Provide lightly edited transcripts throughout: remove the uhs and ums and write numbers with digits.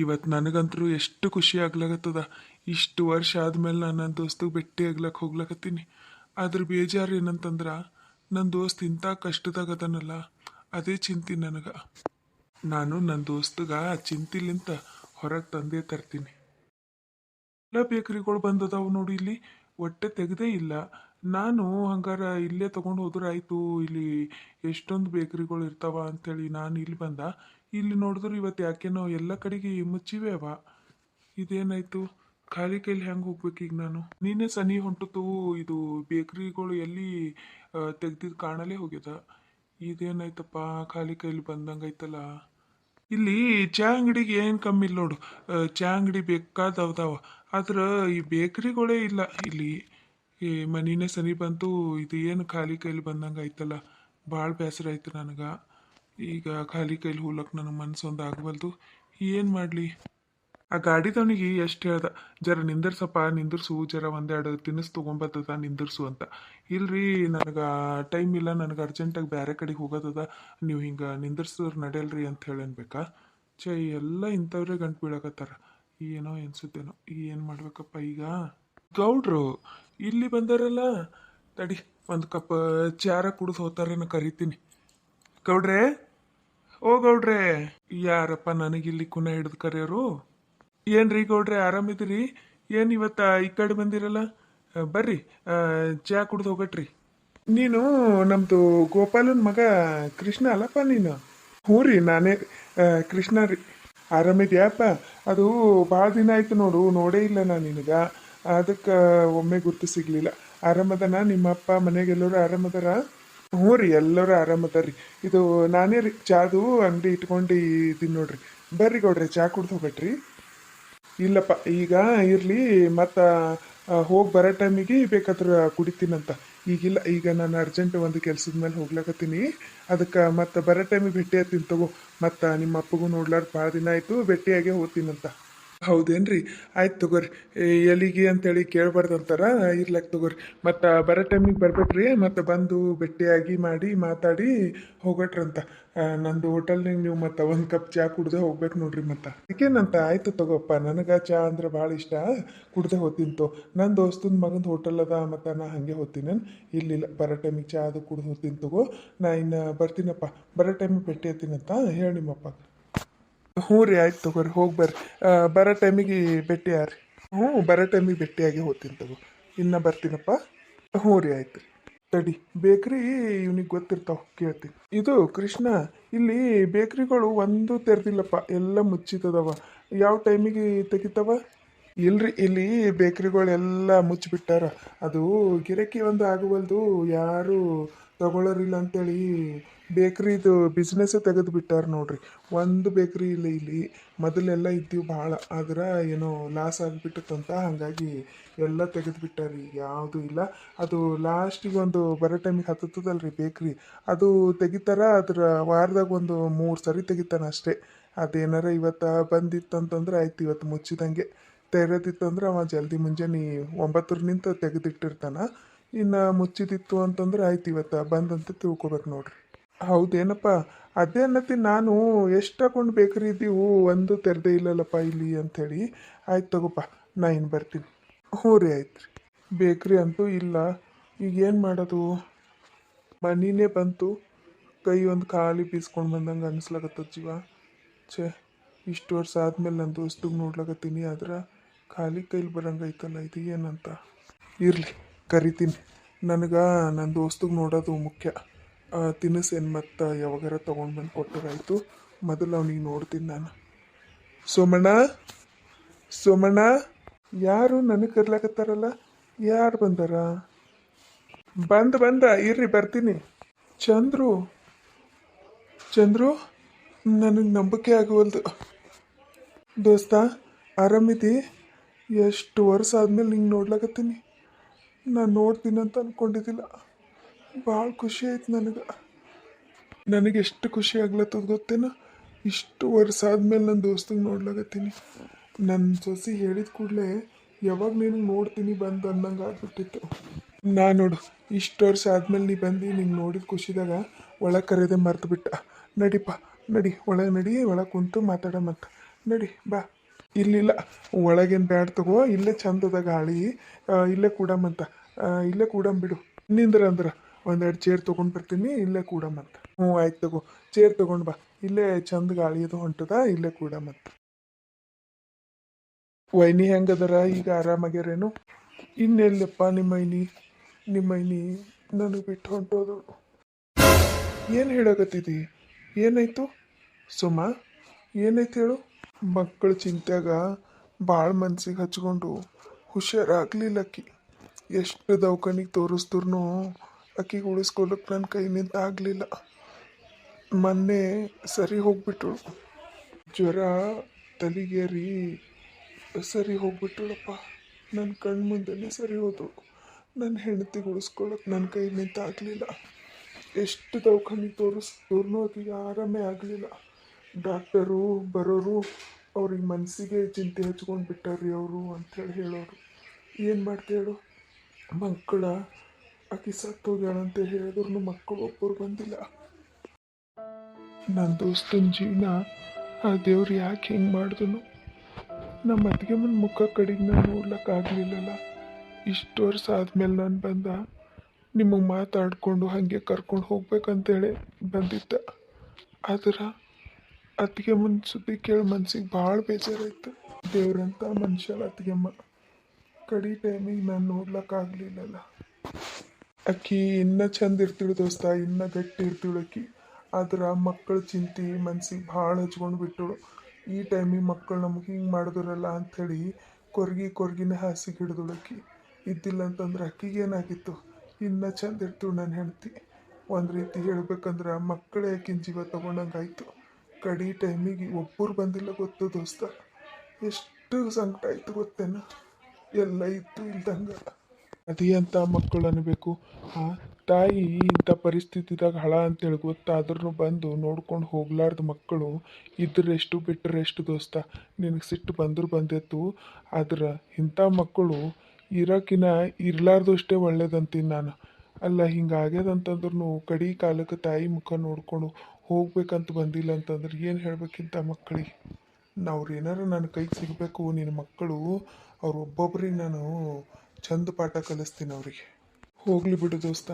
ಇವತ್ತು ನನಗಂತರೂ ಎಷ್ಟು ಖುಷಿ ಆಗ್ಲಾಗತ್ತದ. ಇಷ್ಟು ವರ್ಷ ಆದ್ಮೇಲೆ ನಾನು ನನ್ನ ದೋಸ್ತಿಗೆ ಭೇಟಿ ಆಗ್ಲಕ್ಕೆ ಹೋಗ್ಲಕತ್ತೀನಿ. ಅದ್ರ ಬೇಜಾರು ಏನಂತಂದ್ರ ನನ್ನ ದೋಸ್ತ್ ಇಂಥ ಕಷ್ಟದಾಗ ಅದನಲ್ಲ, ಅದೇ ಚಿಂತೆ ನನಗೆ. ನಾನು ನನ್ನ ದೋಸ್ತಗ ಆ ಚಿಂತಿಲಿಂತ ಹೊರಗೆ ತಂದೇ ತರ್ತೀನಿ. ಎಲ್ಲ ಬೇಕರಿಗಳು ಬಂದದಾವು ನೋಡಿ ಇಲ್ಲಿ, ಹೊಟ್ಟೆ ತೆಗ್ದೇ ಇಲ್ಲ. ನಾನು ಹಂಗಾರ ಇಲ್ಲೇ ತಗೊಂಡು ಹೋದ್ರೆ ಆಯ್ತು, ಇಲ್ಲಿ ಎಷ್ಟೊಂದು ಬೇಕರಿಗಳು ಇರ್ತಾವ ಅಂತೇಳಿ ನಾನು ಇಲ್ಲಿ ಬಂದ. ಇಲ್ಲಿ ನೋಡಿದ್ರೆ ಇವತ್ತು ಯಾಕೆನೋ ಎಲ್ಲ ಕಡೆಗೆ ಮುಚ್ಚಿವೆ ಅವ. ಇದೇನಾಯ್ತು? ಖಾಲಿ ಕೈಲಿ ಹೆಂಗೆ ಹೋಗ್ಬೇಕು ಈಗ ನಾನು? ನೀನೇ ಸನಿ ಹೊಂಟತು, ಇದು ಬೇಕ್ರಿಗಳು ಎಲ್ಲಿ ತೆಗ್ದಿದ್ದು ಕಾಣಲೇ ಹೋಗ್ಯದ. ಇದೇನಾಯ್ತಪ್ಪ, ಖಾಲಿ ಕೈಲಿ ಬಂದಂಗೈತಲ್ಲ. ಇಲ್ಲಿ ಚಾ ಅಂಗಡಿಗೆ ಏನು ಕಮ್ಮಿ ಇಲ್ಲ ನೋಡು. ಚಾ ಅಂಗಡಿ ಬೇಕಾದವ್ದಾವ, ಆದ್ರೆ ಈ ಬೇಕ್ರಿಗಳೇ ಇಲ್ಲ ಇಲ್ಲಿ. ಈ ಮನಿನೇ ಸನಿ ಬಂತು, ಇದು ಏನು ಖಾಲಿ ಕೈಲಿ ಬಂದಂಗೆ ಆಯ್ತಲ್ಲ. ಭಾಳ ಬೇಸರ ಆಯ್ತು ನನಗೆ. ಈಗ ಖಾಲಿ ಕೈಲಿ ಹೋಗ್ಲಕ್ಕೆ ನನಗೆ ಮನಸ್ಸೊಂದು ಆಗವಲ್ದು. ಏನು ಮಾಡಲಿ? ಆ ಗಾಡಿದವನಿಗೆ ಎಷ್ಟು ಹೇಳ್ದ, ಜರ ನಿಂದಿರ್ಸಪ್ಪ, ನಿಂದಿರ್ಸು, ಜರ ಒಂದೆರಡು ತಿನಿಸು ತೊಗೊಂಬತ್ತದ ನಿಂದಿರ್ಸು ಅಂತ. ಇಲ್ರಿ, ನನಗೆ ಟೈಮ್ ಇಲ್ಲ, ನನಗೆ ಅರ್ಜೆಂಟಾಗಿ ಬೇರೆ ಕಡೆಗೆ ಹೋಗೋದದ, ನೀವು ಹಿಂಗೆ ನಿಂದಿರ್ಸಿದ್ರೆ ನಡೆಯಲ್ರಿ ಅಂತ ಹೇಳನ್ಬೇಕಾ? ಛೇ, ಎಲ್ಲ ಇಂಥವ್ರೆ ಗಂಟು ಬೀಳಕತ್ತಾರ. ಏನೋ ಅನ್ಸುತ್ತೇನೋ, ಏನು ಮಾಡ್ಬೇಕಪ್ಪ ಈಗ? ಗೌಡ್ರು ಇಲ್ಲಿ ಬಂದಾರಲ್ಲ, ತಡಿ ಒಂದು ಕಪ್ ಚಾರ ಕುಡಿದು ಹೋಗ್ತಾರೇನೋ, ಕರಿತೀನಿ. ಗೌಡ್ರೆ, ಓ ಗೌಡ್ರೆ. ಯಾರಪ್ಪ ನನಗಿಲ್ಲಿ ಕುನ ಹಿಡಿದು ಕರೆಯೋರು? ಏನ್ರಿ ಗೌಡ್ರೆ, ಆರಾಮಿದ್ದೀರಿ? ಏನು ಇವತ್ತ ಈ ಕಡೆ ಬಂದಿರಲ್ಲ? ಬರ್ರಿ, ಚಾ ಕುಡ್ದು ಹೋಗಟ್ರಿ. ನೀನು ನಮ್ದು ಗೋಪಾಲನ್ ಮಗ ಕೃಷ್ಣ ಅಲ್ಲಪ್ಪ ನೀನು? ಹ್ಞೂ ರೀ, ನಾನೇ ಕೃಷ್ಣ ರೀ. ಆರಾಮಿದ್ಯಾಪ್ಪ? ಅದು ಭಾಳ ದಿನ ಆಯ್ತು ನೋಡು, ನೋಡೇ ಇಲ್ಲ ನಾನು ನಿನಗೆ, ಅದಕ್ಕೆ ಒಮ್ಮೆ ಗುರ್ತು ಸಿಗ್ಲಿಲ್ಲ. ಆರಾಮದನ ನಿಮ್ಮಪ್ಪ, ಮನೆಗೆಲ್ಲರೂ ಆರಾಮದಾರ? ಹ್ಞೂ ರೀ, ಎಲ್ಲರೂ ಆರಾಮದಾರ್ರಿ. ಇದು ನಾನೇ ರೀ ಚಾದು ಅಂಗಡಿ ಇಟ್ಕೊಂಡು ಇದೀನಿ ನೋಡ್ರಿ. ಬರ್ರಿ ಗೌಡ್ರೆ, ಚಾ ಕುಡ್ದು ಹೋಗಟ್ರಿ. ಇಲ್ಲಪ್ಪ, ಈಗ ಇರಲಿ, ಮತ್ತು ಹೋಗಿ ಬರೋ ಟೈಮಿಗೆ ಬೇಕಾದ್ರೆ ಕುಡಿತೀನಂತ. ಈಗಿಲ್ಲ, ಈಗ ನಾನು ಅರ್ಜೆಂಟ್ ಒಂದು ಕೆಲ್ಸದ ಮೇಲೆ ಹೋಗ್ಲಕತ್ತೀನಿ. ಅದಕ್ಕೆ ಮತ್ತೆ ಬರೋ ಟೈಮಿಗೆ ಭೇಟಿ ಆಗ್ತೀನಿ ತಗೋ. ಮತ್ತು ನಿಮ್ಮ ಅಪ್ಪಗೂ ನೋಡ್ಲಾರ್ದು ಭಾಳ ದಿನ ಆಯಿತು, ಭೇಟಿಯಾಗೆ ಹೋಗ್ತೀನಂತ. ಹೌದೇನ್ರಿ? ಆಯ್ತು ತಗೋರಿ. ಎಲ್ಲಿಗೆ ಅಂತೇಳಿ ಕೇಳ್ಬಾರ್ದು ಅಂತಾರ, ಇರ್ಲಕ್ಕೆ ತಗೋರಿ. ಮತ್ತು ಬರೋ ಟೈಮಿಗೆ ಬರ್ಬೇಕ್ರಿ, ಮತ್ತು ಬಂದು ಭೇಟಿಯಾಗಿ ಮಾಡಿ ಮಾತಾಡಿ ಹೋಗಟ್ರಂತ. ನಂದು ಹೋಟೆಲ್ನಾಗ ನೀವು ಮತ್ತು ಒಂದು ಕಪ್ ಚಾ ಕುಡ್ದೆ ಹೋಗ್ಬೇಕು ನೋಡ್ರಿ. ಮತ್ತು ಅದಕ್ಕೇನಂತ? ಆಯ್ತು ತಗೋಪ್ಪ, ನನಗೆ ಚಾ ಅಂದ್ರೆ ಭಾಳ ಇಷ್ಟ, ಕುಡ್ದೆ ಹೋಗ್ತೀನಿ ತೋ. ನನ್ನ ದೋಸ್ತನ ಮಗಂದು ಹೋಟೆಲ್ ಅದ, ಮತ್ತು ನಾ ಹಾಗೆ ಹೋಗ್ತೀನಿ. ಇಲ್ಲಿಲ್ಲ, ಬರೋ ಟೈಮಿಗೆ ಚಾ ಅದು ಕುಡ್ದು ಹೋಗ್ತೀನಿ ತಗೋ. ನಾ ಇನ್ನು ಬರ್ತೀನಪ್ಪ, ಬರೋ ಟೈಮಿಗೆ ಭೇಟಿ ಆಗ್ತೀನಂತ ಹೇಳಿ ನಿಮ್ಮಪ್ಪ. ಹ್ಞೂ ರೀ, ಆಯ್ತು ತಗೋರಿ, ಹೋಗಿ ಬರ್ರಿ. ಬರೋ ಟೈಮಿಗೆ ಭೇಟಿ ಯಾರಿ? ಹ್ಞೂ, ಬರೋ ಟೈಮಿಗೆ ಭೇಟಿಯಾಗಿ ಹೋಗ್ತೀನಿ ತಗೋ. ಇನ್ನು ಬರ್ತೀನಪ್ಪ. ಹ್ಞೂ ರೀ, ಆಯ್ತು ರೀ. ತಡಿ, ಬೇಕ್ರಿ ಇವ್ನಿಗೆ ಗೊತ್ತಿರ್ತಾವ, ಕೇಳ್ತೀನಿ. ಇದು ಕೃಷ್ಣ, ಇಲ್ಲಿ ಬೇಕ್ರಿಗಳು ಒಂದು ತೆರೆದಿಲ್ಲಪ್ಪ, ಎಲ್ಲ ಮುಚ್ಚಿತದವ. ಯಾವ ಟೈಮಿಗೆ ತೆಗಿತಾವ? ಇಲ್ರಿ, ಇಲ್ಲಿ ಬೇಕ್ರಿಗಳೆಲ್ಲ ಮುಚ್ಚಿಬಿಟ್ಟಾರ. ಅದು ಗಿರಾಕಿ ಒಂದು ಆಗುವಲ್ದು, ಯಾರು ತಗೊಳ್ಳೋರಿಲ್ಲ ಅಂತೇಳಿ ಬೇಕ್ರಿದು ಬಿಸ್ನೆಸ್ಸೇ ತೆಗೆದು ಬಿಟ್ಟಾರ ನೋಡ್ರಿ. ಒಂದು ಬೇಕ್ರಿ ಇಲ್ಲ ಇಲ್ಲಿ. ಮೊದಲೆಲ್ಲ ಇದ್ದೀವಿ ಭಾಳ, ಆದ್ರೆ ಏನೋ ಲಾಸ್ ಆಗಿಬಿಟ್ಟಂತ, ಹಾಗಾಗಿ ಎಲ್ಲ ತೆಗೆದು ಬಿಟ್ಟಾರಿ, ಈಗ ಯಾವುದೂ ಇಲ್ಲ. ಅದು ಲಾಸ್ಟಿಗೆ ಒಂದು ಬರೋ ಟೈಮಿಗೆ ಹತ್ತದಲ್ರಿ ಬೇಕ್ರಿ, ಅದು ತೆಗಿತಾರ. ಅದ್ರ ವಾರದಾಗ ಒಂದು 3 ಸರಿ ತೆಗಿತಾನ ಅಷ್ಟೇ. ಅದೇನಾರ ಇವತ್ತು ಬಂದಿತ್ತಂತಂದ್ರೆ ಆಯ್ತು, ಇವತ್ತು ಮುಚ್ಚಿದಂಗೆ. ತೆರೆದಿತ್ತಂದ್ರೆ ಅವ ಜಲ್ದಿ ಮುಂಜಾನೆ 9 ತೆಗೆದಿಟ್ಟಿರ್ತಾನ. ಇನ್ನು ಮುಚ್ಚಿದಿತ್ತು ಅಂತಂದ್ರೆ ಆಯ್ತು, ಇವತ್ತು ಬಂದಂತ ತಿಳ್ಕೊಬೇಕು ನೋಡ್ರಿ. ಹೌದೇನಪ್ಪ? ಅದೇ ಅನ್ನತ್ತೀನಿ ನಾನು, ಎಷ್ಟು ತಗೊಂಡು ಬೇಕ್ರಿ ಇದ್ದೀವು, ಒಂದು ತೆರೆದೇ ಇಲ್ಲಲ್ಲಪ್ಪ ಇಲ್ಲಿ ಅಂಥೇಳಿ. ಆಯ್ತು ತಗೋಪ್ಪ, ನಾ ಇನ್ನು ಬರ್ತೀನಿ. ಹ್ಞೂ ರೀ, ಆಯ್ತು ರೀ. ಬೇಕ್ರಿ ಅಂತೂ ಇಲ್ಲ, ಈಗ ಏನು ಮಾಡೋದು? ಮನಿನೇ ಬಂತು, ಕೈ ಒಂದು ಖಾಲಿ ಬೀಸ್ಕೊಂಡು ಬಂದಂಗೆ ಅನಿಸ್ಲಾಗತ್ತದ ಜೀವ. ಛೇ, ಇಷ್ಟು ವರ್ಷ ಆದಮೇಲೆ ನನ್ನ ದೋಸ್ತಿಗೆ ನೋಡ್ಲಾಗತ್ತೀನಿ, ಆದ್ರೆ ಖಾಲಿ ಕೈಲಿ ಬರಂಗೈತಲ್ಲ, ಇದು ಏನಂತ? ಇರಲಿ, ಕರಿತೀನಿ. ನನಗೆ ನನ್ನ ದೋಸ್ತಿಗೆ ನೋಡೋದು ಮುಖ್ಯ. ತಿನಿಸೇನು ಮತ್ತು ಯಾವಾಗಾರ ತೊಗೊಂಡು ಬಂದು ಕೊಟ್ಟರಾಯ್ತು. ಮೊದಲು ಅವನಿಗೆ ನೋಡ್ತೀನಿ ನಾನು. ಸೋಮಣ್ಣ, ಸೋಮಣ್ಣ, ಯಾರು ನನಗೆ ಕರ್ಲಾಕತ್ತಾರಲ್ಲ? ಯಾರು ಬಂದಾರ? ಬಂದ ಇರ್ರಿ, ಬರ್ತೀನಿ. ಚಂದ್ರು, ಚಂದ್ರು, ನನಗೆ ನಂಬಿಕೆ ಆಗುವಲ್ದು. ದೋಸ್ತ, ಆರಾಮಿದಿ? ಎಷ್ಟು ವರ್ಷ ಆದಮೇಲೆ ನಿಂಗೆ ನೋಡ್ಲಾಕತ್ತೀನಿ. ನಾನು ನೋಡ್ತೀನಿ ಅಂತ ಅಂದ್ಕೊಂಡಿದ್ದಿಲ್ಲ. ಭಾಳ ಖುಷಿ ಆಯ್ತು ನನಗೆ ಎಷ್ಟು ಖುಷಿ ಆಗ್ಲತ್ತದ ಗೊತ್ತೇನ? ಇಷ್ಟು ವರ್ಷ ಆದಮೇಲೆ ನನ್ನ ದೋಸ್ತಿಗೆ ನೋಡ್ಲಾಕತ್ತೀನಿ. ನನ್ನ ಸೊಸಿ ಹೇಳಿದ ಕೂಡಲೇ ಯಾವಾಗ ನಿನಗೆ ನೋಡ್ತೀನಿ ಬಂದು ಅನ್ನಂಗೆ ಆಗ್ಬಿಟ್ಟಿತ್ತು. ನೋಡು, ಇಷ್ಟು ವರ್ಷ ಆದಮೇಲೆ ನೀ ಬಂದು ನಿಂಗೆ ನೋಡಿದ ಖುಷಿದಾಗ ಒಳಗೆ ಕರೆಯೋದೇ ಮರ್ತು ಬಿಟ್ಟ. ನಡಿಪ್ಪ, ನಡಿ, ಒಳಗೆ ನಡಿ, ಒಳಗೆ ಕುಂತು ಮಾತಾಡಮಂತ. ನಡಿ ಬಾ. ಇಲ್ಲಿಲ್ಲ, ಒಳಗೇನು ಬ್ಯಾಡ್ ತಗೋ, ಇಲ್ಲೇ ಚಂದದ ಗಾಳಿ. ಇಲ್ಲೇ ಕೂಡಮಂತ, ಇಲ್ಲೇ ಕೂಡಂಬಿಡು. ನಿಂದ್ರ ಒಂದೆರಡು ಚೇರ್ ತೊಗೊಂಡು ಬರ್ತೀನಿ, ಇಲ್ಲೇ ಕೂಡಮಂತ. ಹ್ಞೂ ಆಯ್ತು ತಗೋ, ಚೇರ್ ತೊಗೊಂಡು ಬಾ. ಇಲ್ಲೇ ಚಂದ ಗಾಳಿ ಅದು ಹೊಂಟದ, ಇಲ್ಲೇ ಕೂಡಮಂತ. ವೈನಿ ಹೆಂಗದರ, ಈಗ ಆರಾಮಾಗ್ಯಾರೇನು? ಇನ್ನೆಲ್ಲಪ್ಪ ನಿಮ್ಮೈನಿ ನನಗೆ ಬಿಟ್ಟು ಹೊಂಟೋದು. ಏನು ಹೇಳಕತ್ತಿದಿ? ಏನಾಯ್ತು ಸುಮ? ಏನಾಯ್ತು ಹೇಳು? ಮಕ್ಕಳ ಚಿಂತ್ಯಾಗ ಭಾಳ ಮನ್ಸಿಗೆ ಹಚ್ಕೊಂಡು ಹುಷಾರಾಗ್ಲಿಲ್ಲ ಅಕ್ಕಿ. ಎಷ್ಟು ದವಾಖಾನಿಗೆ ತೋರಿಸ್ದ್ರು ಅಕ್ಕಿಗೆ ಉಳಿಸ್ಕೊಳಕ್ಕೆ ನನ್ನ ಕೈನಿಂದ ಆಗಲಿಲ್ಲ. ಮೊನ್ನೆ ಸರಿ ಹೋಗ್ಬಿಟ್ಟಳು, ಜ್ವರ ತಲೆಗೇರಿ ಸರಿ ಹೋಗ್ಬಿಟ್ಟಳಪ್ಪ. ನನ್ನ ಕಣ್ಣು ಮುಂದೆನೇ ಸರಿ ಹೋದಳು. ನನ್ನ ಹೆಂಡತಿಗೆ ಉಳಿಸ್ಕೊಳಕ್ಕೆ ನನ್ನ ಕೈನಿಂದ ಆಗಲಿಲ್ಲ. ಎಷ್ಟು ದವಾಖಾನಿಗೆ ತೋರಿಸಿದ್ರು ಆಕೆಗೆ ಆರಾಮೇ ಆಗಲಿಲ್ಲ. ಡಾಕ್ಟರು ಬರೋರು ಅವ್ರಿಗೆ ಮನಸ್ಸಿಗೆ ಚಿಂತೆ ಹಚ್ಕೊಂಡು ಬಿಟ್ಟಾರ್ರಿ ಅವರು ಅಂಥೇಳಿ ಹೇಳೋರು. ಏನು ಮಾಡ್ತಾ ಹೇಳು? ಮಕ್ಕಳ ಆಕೆ ಸತ್ತೋಗ್ಯಾಳಂತ ಹೇಳಿದ್ರು ಮಕ್ಕಳು ಒಬ್ಬರು ಬಂದಿಲ್ಲ. ನನ್ನ ದೋಸ್ತನ ಜೀವನ ಆ ದೇವ್ರು ಯಾಕೆ ಹಿಂಗೆ ಮಾಡಿದನು? ನಮ್ಮ ಅತ್ತಿಗೆ ಮುಂದೆ ಮುಖ ಕಡೆಗೆ ನಾನು ನೋಡ್ಲಿಕ್ಕಾಗಲಿಲ್ಲಲ್ಲ. ಇಷ್ಟು ವರ್ಷ ಆದಮೇಲೆ ನಾನು ಬಂದ ನಿಮಗೆ ಮಾತಾಡಿಕೊಂಡು ಹಾಗೆ ಕರ್ಕೊಂಡು ಹೋಗ್ಬೇಕಂತೇಳಿ ಬಂದಿದ್ದ. ಆದ್ರೆ ಅತ್ತಿಗೆ ಮುಂದೆ ಸುದ್ದಿ ಕೇಳಿ ಮನ್ಸಿಗೆ ಭಾಳ ಬೇಜಾರಾಯ್ತು. ದೇವ್ರಂತ ಮನುಷ್ಯಳ ಅತ್ತಿಗೆಮ್ಮ. ಕಡಿ ಟೈಮಿಗೆ ನಾನು ನೋಡ್ಲಿಕ್ಕಾಗಲಿಲ್ಲಲ್ಲ. ಅಕ್ಕಿ ಇನ್ನೂ ಚಂದ ಇರ್ತಿಳು ದೋಸ್ತ, ಇನ್ನೂ ಗಟ್ಟಿ ಇರ್ತಿಳು ಅಕ್ಕಿ. ಆದ್ರೆ ಮಕ್ಕಳ ಚಿಂತೆ ಮನ್ಸಿಗೆ ಭಾಳ ಹಚ್ಕೊಂಡು ಬಿಟ್ಟಳು. ಈ ಟೈಮಿಗೆ ಮಕ್ಕಳು ನಮ್ಗೆ ಹಿಂಗೆ ಮಾಡಿದ್ರಲ್ಲ ಅಂಥೇಳಿ ಕೊರ್ಗಿನೇ ಹಾಸಿಗೆ ಹಿಡಿದಳು ಅಕ್ಕಿ. ಇದ್ದಿಲ್ಲ ಅಂತಂದ್ರೆ ಅಕ್ಕಿಗೆ ಏನಾಗಿತ್ತು? ಇನ್ನೂ ಚಂದ ಇರ್ತಿಳು ನನ್ನ ಹೆಂಡತಿ. ಒಂದು ರೀತಿ ಹೇಳ್ಬೇಕಂದ್ರೆ ಮಕ್ಕಳೇ ಆಕಿನ ಜೀವ ತಗೊಂಡಂಗಾಯ್ತು. ಕಡಿ ಟೈಮಿಗೆ ಒಬ್ಬರು ಬಂದಿಲ್ಲ ಗೊತ್ತು ದೋಸ್ತ. ಎಷ್ಟು ಸಂಕಟ ಆಯ್ತು ಗೊತ್ತೇನ? ಎಲ್ಲ ಇತ್ತು ಇಲ್ದಂಗೆ. ಅದೇ ಅಂತ ಮಕ್ಕಳು ಅನ್ಬೇಕು. ತಾಯಿ ಇಂಥ ಪರಿಸ್ಥಿತಿದಾಗ ಹಳ ಅಂತೇಳಿ ಗೊತ್ತಾದ್ರೂ ಬಂದು ನೋಡ್ಕೊಂಡು ಹೋಗ್ಲಾರ್ದ ಮಕ್ಕಳು ಇದ್ರೆಷ್ಟು ಬಿಟ್ಟರೆಷ್ಟು ದೋಸ್ತ. ನಿನಗೆ ಸಿಟ್ಟು ಬಂದರೂ ಬಂದೆತ್ತು. ಆದ್ರೆ ಇಂಥ ಮಕ್ಕಳು ಇರೋಕಿನ ಇರಲಾರ್ದಷ್ಟೇ ಒಳ್ಳೇದಂತೀನಿ ನಾನು. ಅಲ್ಲ ಹಿಂಗಾಗ್ಯದಂತಂದ್ರೂ ಕಡಿ ಕಾಲಕ್ಕೆ ತಾಯಿ ಮುಖ ನೋಡ್ಕೊಂಡು ಹೋಗ್ಬೇಕಂತ ಬಂದಿಲ್ಲ ಅಂತಂದ್ರೆ ಏನು ಹೇಳ್ಬೇಕಿಂತ ಮಕ್ಕಳಿಗೆ? ಅವ್ರು ಏನಾರು ನನ್ನ ಕೈಗೆ ಸಿಗಬೇಕು ನಿನ್ನ ಮಕ್ಕಳು, ಅವ್ರು ಒಬ್ಬೊಬ್ರಿಗೆ ನಾನು ಚಂದ ಪಾಠ ಕಲಿಸ್ತೀನಿ ಅವರಿಗೆ. ಹೋಗಲಿ ಬಿಡು ದೋಸ್ತ,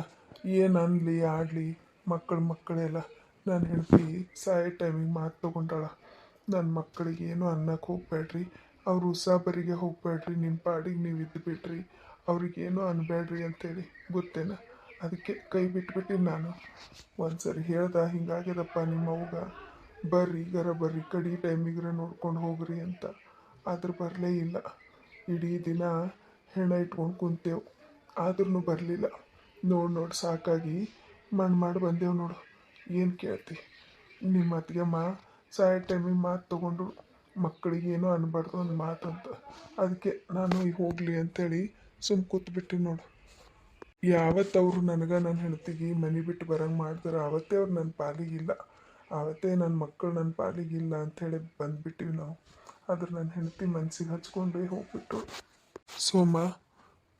ಏನು ಅನ್ಲಿ ಆಡಲಿ ಮಕ್ಕಳೆಲ್ಲ. ನನ್ನ ಹೆಂಡತಿ ಸಾಯೋ ಟೈಮಿಗೆ ಮಾತು ತೊಗೊಂಡಾಳ. ನನ್ನ ಮಕ್ಕಳಿಗೆ ಏನು ಅನ್ನಕ್ಕೆ ಹೋಗ್ಬೇಡ್ರಿ, ಅವ್ರು ಉಸಾಬರಿಗೆ ಹೋಗ್ಬೇಡ್ರಿ, ನಿಮ್ಮ ಪಾಡಿಗೆ ನೀವು ಇದ್ದು ಬಿಡ್ರಿ, ಅವ್ರಿಗೇನು ಅನ್ಬೇಡ್ರಿ ಅಂತೇಳಿ ಗೊತ್ತೇನ? ಅದಕ್ಕೆ ಕೈ ಬಿಟ್ಬಿಟ್ಟಿನಿ ನಾನು. ಒಂದು ಸರಿ ಹೇಳ್ದ ಹಿಂಗಾಗ್ಯದಪ್ಪ ನಿಮ್ಮವ್ಗ, ಬರ್ರಿ ಕಡಿ ಟೈಮಿಗ್ರ ನೋಡ್ಕೊಂಡು ಹೋಗ್ರಿ ಅಂತ. ಆದ್ರೆ ಬರಲೇ ಇಲ್ಲ. ಇಡೀ ದಿನ ಹೆಣ ಇಟ್ಕೊಂಡು ಕುಂತೇವು, ಆದ್ರೂ ಬರಲಿಲ್ಲ. ನೋಡಿ ಸಾಕಾಗಿ ಮಾಡಿ ಬಂದೇವು ನೋಡು. ಏನು ಕೇಳ್ತಿ? ನಿಮ್ಮ ಅತ್ತಿಗೆಮ್ಮ ಸಾಯೋ ಟೈಮಿಗೆ ಮಾತು ತೊಗೊಂಡು ಮಕ್ಕಳಿಗೆ ಏನೋ ಅನ್ಬಾರ್ದು ಒಂದು ಮಾತಂತ. ಅದಕ್ಕೆ ನಾನು ಈಗ ಹೋಗಲಿ ಅಂಥೇಳಿ ಸುಮ್ಮ ಕೂತ್ಬಿಟ್ಟು ನೋಡು. ಯಾವತ್ತವರು ನನಗೆ ನನ್ನ ಹೆಂಡತಿಗೆ ಮನೆ ಬಿಟ್ಟು ಬರಂಗೆ ಮಾಡ್ತಾರೆ ಆವತ್ತೇ ಅವ್ರು ನನ್ನ ಪಾಲಿಗಿಲ್ಲ. ಆವತ್ತೇ ನನ್ನ ಮಕ್ಕಳು ನನ್ನ ಪಾಲಿಗಿಲ್ಲ ಅಂಥೇಳಿ ಬಂದುಬಿಟ್ಟಿವಿ ನಾವು. ಆದ್ರೆ ನನ್ನ ಹೆಂಡತಿ ಮನ್ಸಿಗೆ ಹಚ್ಕೊಂಡೇ ಹೋಗ್ಬಿಟ್ಟು. ಸೋಮ,